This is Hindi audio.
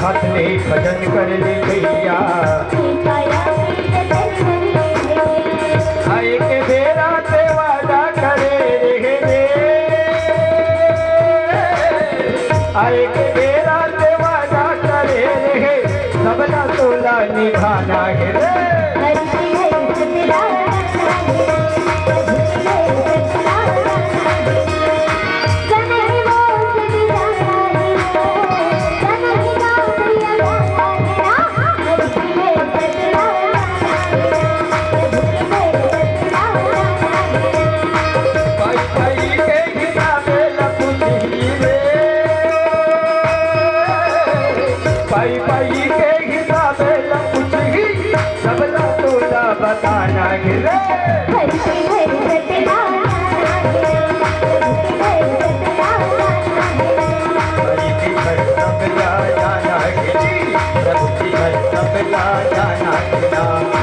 अपने भजन कर ले भैया। आए के बेरा ते वादा करे रे, आए के बेरा ते वादा करे रे, सबला तोला निभाना है रे। पाई पाई के हिसाबे कुछ ही सबला तोला बताना गिरे। सबला जाना गिरी, सबकी सबला जाना गिरा।